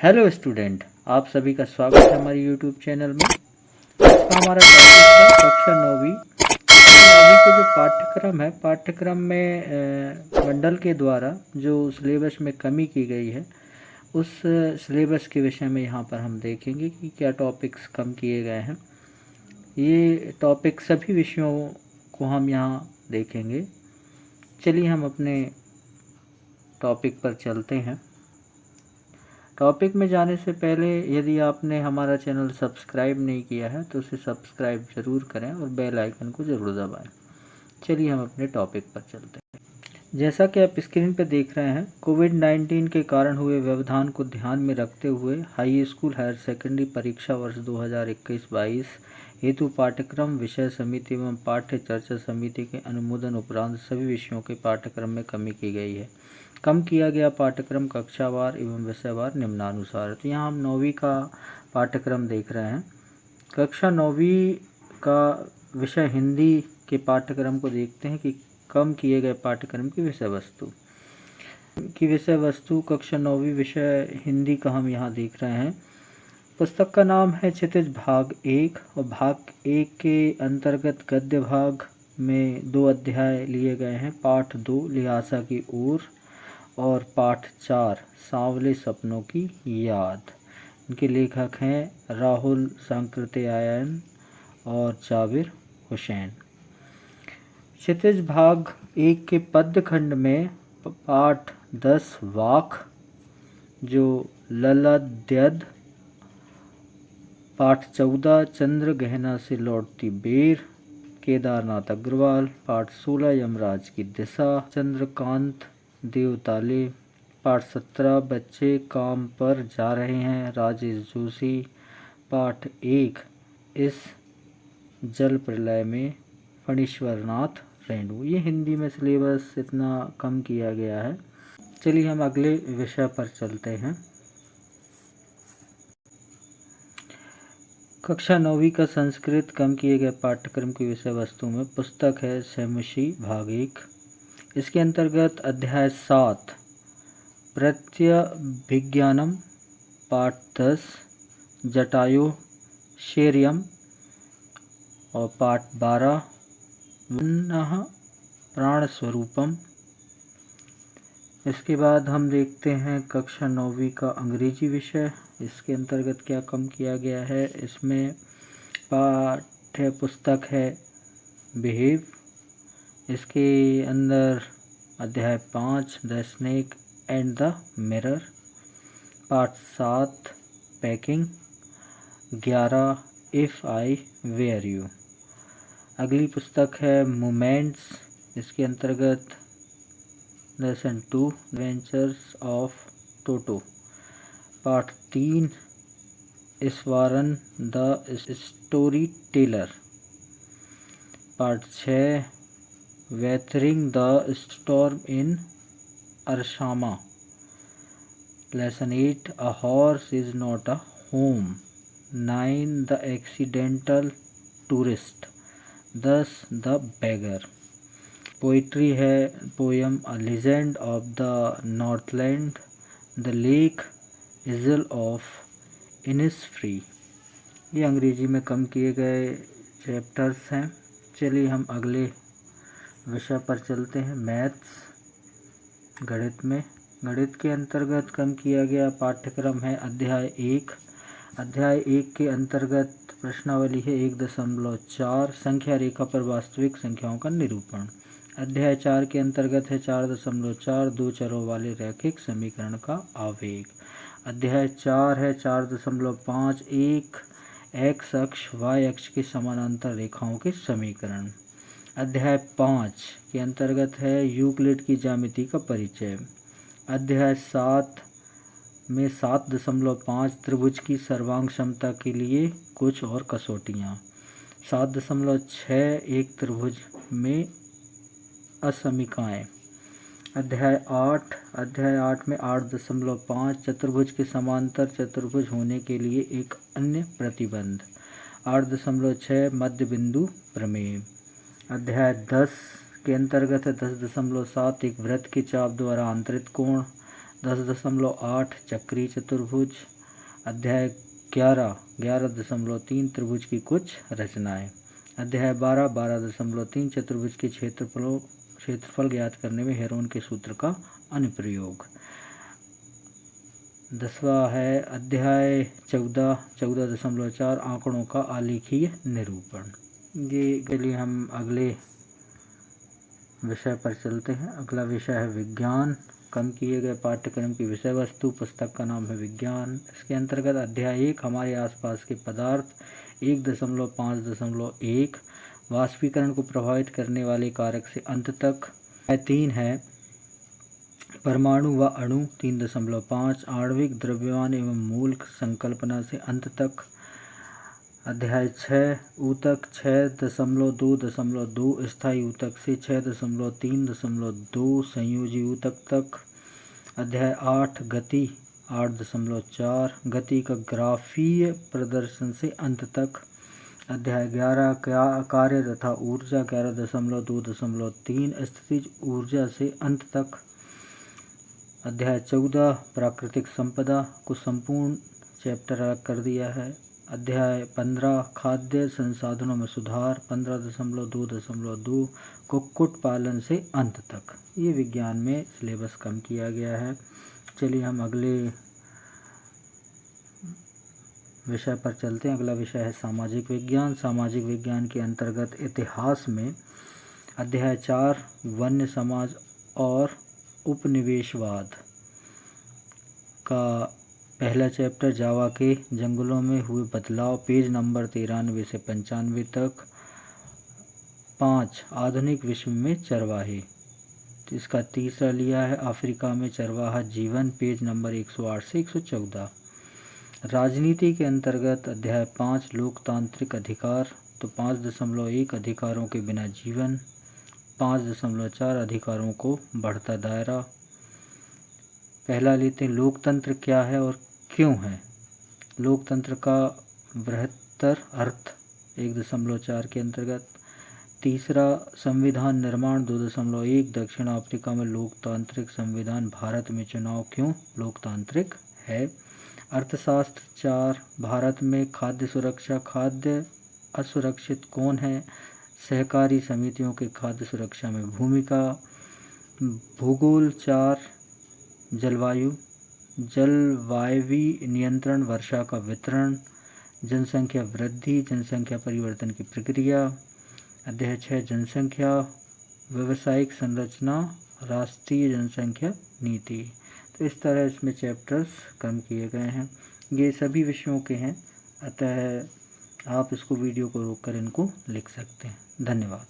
Hello student, आप सभी का स्वागत है हमारे यूट्यूब चैनल में। आज का हमारा टॉपिक है कक्षा नौवीं। कक्षा नौवीं के जो पाठ्यक्रम है, पाठ्यक्रम में मंडल के द्वारा जो सिलेबस में कमी की गई है, उस सिलेबस के विषय में यहाँ पर हम देखेंगे कि क्या टॉपिक्स कम किए गए हैं। ये टॉपिक सभी विषयों को हम यहाँ देखेंगे। चलिए हम अपने टॉपिक पर चलते हैं। टॉपिक में जाने से पहले यदि आपने हमारा चैनल सब्सक्राइब नहीं किया है तो उसे सब्सक्राइब ज़रूर करें और बेल आइकन को ज़रूर दबाएं। चलिए हम अपने टॉपिक पर चलते हैं। जैसा कि आप स्क्रीन पर देख रहे हैं, कोविड-19 के कारण हुए व्यवधान को ध्यान में रखते हुए हाई स्कूल हायर सेकेंडरी परीक्षा वर्ष 2021-22 हेतु पाठ्यक्रम विषय समिति एवं पाठ्य चर्चा समिति के अनुमोदन उपरांत सभी विषयों के पाठ्यक्रम में कमी की गई है। कम किया गया पाठ्यक्रम कक्षावार एवं विषयवार निम्नानुसार। तो यहाँ हम नौवीं का पाठ्यक्रम देख रहे हैं। कक्षा नौवीं का विषय हिंदी के पाठ्यक्रम को देखते हैं कि कम किए गए पाठ्यक्रम की विषय वस्तु कक्षा नौवीं विषय हिंदी का हम यहाँ देख रहे हैं। पुस्तक का नाम है क्षितिज भाग 1 और भाग 1 के अंतर्गत गद्य भाग में 2 अध्याय लिए गए हैं। पाठ 2 लिहाजा की ओर और पाठ 4 सांवले सपनों की याद। इनके लेखक हैं राहुल सांकृत्यायन और जाबिर हुसैन। क्षितिज भाग 1 के पद्य खंड में पाठ 10 वाक जो ललद्यद, पाठ 14 चंद्र गहना से लौटती बेर केदारनाथ अग्रवाल, पाठ 16 यमराज की दिशा चंद्रकांत देवताले, पाठ 17 बच्चे काम पर जा रहे हैं राजेश जोशी, पाठ 1 इस जल प्रलय में फणीश्वरनाथ रेणु। ये हिंदी में सिलेबस इतना कम किया गया है। चलिए हम अगले विषय पर चलते हैं। कक्षा नौवीं का संस्कृत कम किए गए पाठ्यक्रम की विषय वस्तु में पुस्तक है सैमुषी भाग 1। इसके अंतर्गत अध्याय 7 प्रत्यभिज्ञानम, पाठ 10 जटायु शेरियम और पाठ 12 पुनः प्राण स्वरूपम। इसके बाद हम देखते हैं कक्षा नौवीं का अंग्रेजी विषय। इसके अंतर्गत क्या कम किया गया है। इसमें पाठ्य पुस्तक है बिहेव। इसके अंदर अध्याय 5 the snake and the mirror, पाठ 7 packing, 11 if I were you. अगली पुस्तक है मोमेंट्स। इसके अंतर्गत लेसन 2 एडवेंचर्स ऑफ टोटो, पाठ 3 ईश्वरन द स्टोरी टेलर, पाठ 6 weathering the storm in Ersama, lesson 8 a horse is not a home, 9 the accidental tourist, 10 the beggar. Poetry है poem a legend of the northland, the lake isle of Innisfree. ये अंग्रेजी में कम किए गए chapters हैं। चलिए हम अगले विषय पर चलते हैं। मैथ्स गणित में गणित के अंतर्गत कम किया गया पाठ्यक्रम है अध्याय 1। अध्याय 1 के अंतर्गत प्रश्नावली है 1.4 संख्या रेखा पर वास्तविक संख्याओं का निरूपण। अध्याय 4 के अंतर्गत है 4.4 दो चरों वाले रैखिक समीकरण का आवेग। अध्याय 4 है 4.5 एक एक्स अक्ष वाई अक्ष के समानांतर रेखाओं के समीकरण। अध्याय 5 के अंतर्गत है यूक्लिड की ज्यामिति का परिचय। अध्याय 7 में 7.5 त्रिभुज की सर्वांग क्षमता के लिए कुछ और कसौटियाँ। 7.6 एक त्रिभुज में असमीकाएँ। अध्याय 8 में 8.5 चतुर्भुज के समांतर चतुर्भुज होने के लिए एक अन्य प्रतिबंध। 8.6 मध्य बिंदु प्रमेय। अध्याय 10 के अंतर्गत है 10.7 एक वृत्त के चाप द्वारा आंतरिक कोण। 10.8 चक्रीय चतुर्भुज। अध्याय 11:11.3 त्रिभुज की कुछ रचनाएं। अध्याय 12:12.3 चतुर्भुज के क्षेत्रफल ज्ञात करने में हेरोन के सूत्र का अनुप्रयोग। 10वां है अध्याय 14:14.4 आंकड़ों का आलेखीय निरूपण। ये के लिए हम अगले विषय पर चलते हैं। अगला विषय है विज्ञान। कम किए गए पाठ्यक्रम की विषय वस्तु। पुस्तक का नाम है विज्ञान। इसके अंतर्गत अध्याय 1 हमारे आसपास के पदार्थ 1.5.1 वाष्पीकरण को प्रभावित करने वाले कारक से अंत तक। अध्याय 3 है परमाणु व अणु 3.5 आणविक द्रव्यमान एवं मूल संकल्पना से अंत तक। अध्याय 6 ऊतक 6.2.2 स्थायी ऊतक से 6.3.2 संयोजी ऊतक तक। अध्याय 8 गति 8.4 गति का ग्राफीय प्रदर्शन से अंत तक। अध्याय 11 कार्य तथा ऊर्जा 11.2.3 स्थितिज ऊर्जा से अंत तक। अध्याय 14 प्राकृतिक संपदा को संपूर्ण चैप्टर अलग कर दिया है। अध्याय 15 खाद्य संसाधनों में सुधार 15.2.2 कुक्कुट पालन से अंत तक। ये विज्ञान में सिलेबस कम किया गया है। चलिए हम अगले विषय पर चलते हैं। अगला विषय है सामाजिक विज्ञान। सामाजिक विज्ञान के अंतर्गत इतिहास में अध्याय 4 वन्य समाज और उपनिवेशवाद का पहला चैप्टर जावा के जंगलों में हुए बदलाव पेज नंबर 93 से 95 तक। 5 आधुनिक विश्व में चरवाहे, तो इसका तीसरा लिया है अफ्रीका में चरवाहा जीवन पेज नंबर 108 से 114। राजनीति के अंतर्गत अध्याय 5 लोकतांत्रिक अधिकार, तो 5.1 अधिकारों के बिना जीवन, 5.4 अधिकारों को बढ़ता दायरा। पहला लेते हैं लोकतंत्र क्या है और क्यों है। लोकतंत्र का बृहत्तर अर्थ 1.4 के अंतर्गत। तीसरा संविधान निर्माण 2.1 दक्षिण अफ्रीका में लोकतांत्रिक संविधान, भारत में चुनाव क्यों लोकतांत्रिक है। अर्थशास्त्र 4 भारत में खाद्य सुरक्षा, खाद्य असुरक्षित कौन है, सहकारी समितियों के खाद्य सुरक्षा में भूमिका। भूगोल 4 जलवायु, जलवायवी नियंत्रण, वर्षा का वितरण, जनसंख्या वृद्धि, जनसंख्या परिवर्तन की प्रक्रिया। अध्याय 6 जनसंख्या, व्यावसायिक संरचना, राष्ट्रीय जनसंख्या नीति। तो इस तरह इसमें चैप्टर्स कम किए गए हैं। ये सभी विषयों के हैं, अतः आप इसको वीडियो को रोककर इनको लिख सकते हैं। धन्यवाद।